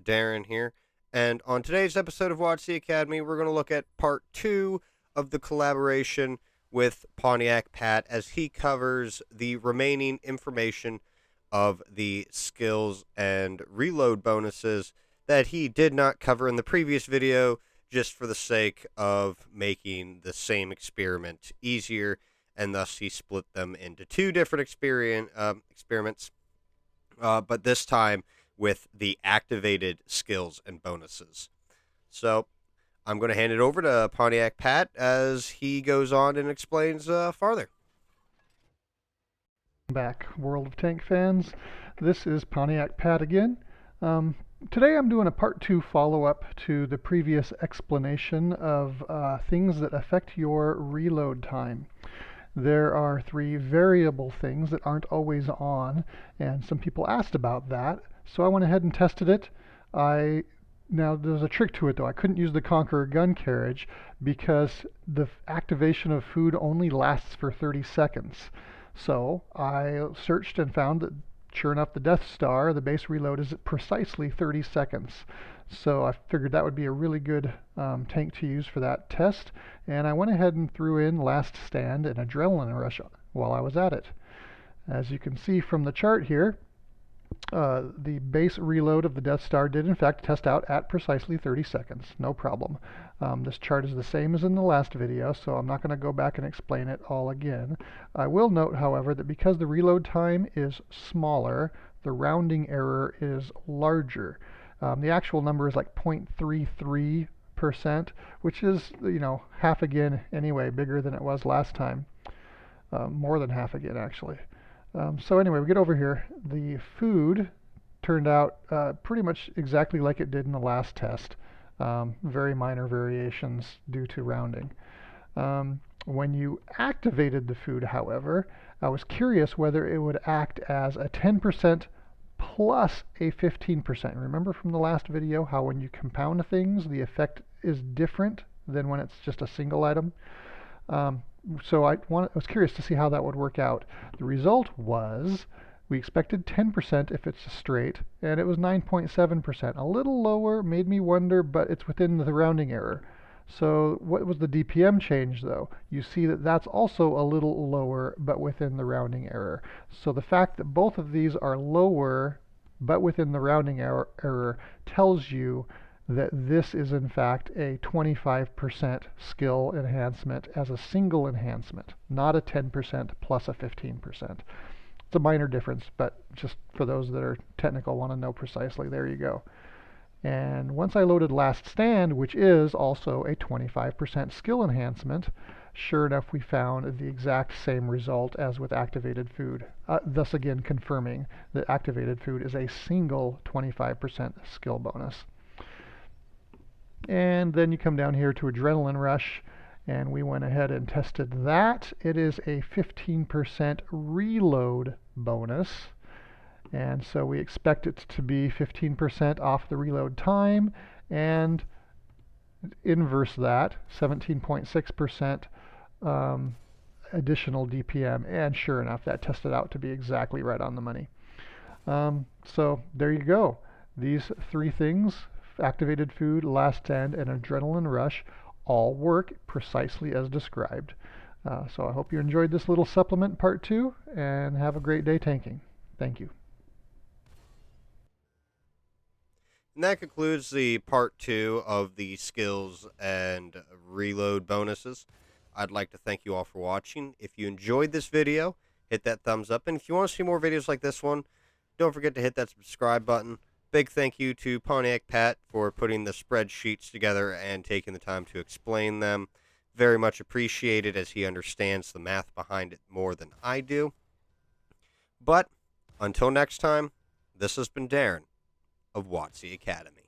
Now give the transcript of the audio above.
Darren here, and on today's episode of WoTC Academy, we're going to look at part 2 of the collaboration with Pontiac Pat as he covers the remaining information of the skills and reload bonuses that he did not cover in the previous video, just for the sake of making the same experiment easier, and thus he split them into two different experiments, but this time with the activated skills and bonuses. So I'm going to hand it over to Pontiac Pat as he goes on and explains farther. Back, World of Tank fans. This is Pontiac Pat again. Today I'm doing a part 2 follow-up to the previous explanation of things that affect your reload time. There are 3 variable things that aren't always on, and some people asked about that, so I went ahead and tested it. Now there's a trick to it though. I couldn't use the Conqueror gun carriage because the activation of food only lasts for 30 seconds. So I searched and found that sure enough, the Death Star, the base reload, is at precisely 30 seconds. So I figured that would be a really good tank to use for that test, and I went ahead and threw in Last Stand and Adrenaline Rush while I was at it. As you can see from the chart here, the base reload of the Death Star did in fact test out at precisely 30 seconds, no problem. This chart is the same as in the last video, so I'm not going to go back and explain it all again. I will note, however, that because the reload time is smaller, the rounding error is larger. The actual number is like 0.33%, which is, half again anyway, bigger than it was last time. More than half again, actually. So anyway, we get over here. The food turned out pretty much exactly like it did in the last test. Very minor variations due to rounding. When you activated the food, however, I was curious whether it would act as a 10% plus a 15%. Remember from the last video how when you compound things, the effect is different than when it's just a single item? So I was curious to see how that would work out. The result was we expected 10% if it's a straight, and it was 9.7%. A little lower, made me wonder, but it's within the rounding error. So what was the DPM change though? You see that that's also a little lower, but within the rounding error. So the fact that both of these are lower, but within the rounding error tells you that this is in fact a 25% skill enhancement as a single enhancement, not a 10% plus a 15%. It's a minor difference, but just for those that are technical, want to know precisely, there you go. And once I loaded Last Stand, which is also a 25% skill enhancement, sure enough we found the exact same result as with activated food, thus again confirming that activated food is a single 25% skill bonus. And then you come down here to Adrenaline Rush, and we went ahead and tested that. It is a 15% reload bonus, and so we expect it to be 15% off the reload time, and inverse that, 17.6% additional DPM, and sure enough, that tested out to be exactly right on the money. So there you go. These 3 things, activated food, Last Stand, and Adrenaline Rush, all work precisely as described. So I hope you enjoyed this little supplement part 2, and have a great day tanking. Thank you. And that concludes the part 2 of the skills and reload bonuses. I'd like to thank you all for watching. If you enjoyed this video, hit that thumbs up. And if you want to see more videos like this one, don't forget to hit that subscribe button. Big thank you to Pontiac Pat for putting the spreadsheets together and taking the time to explain them. Very much appreciated, as he understands the math behind it more than I do. But until next time, this has been Darren of WoTC Academy.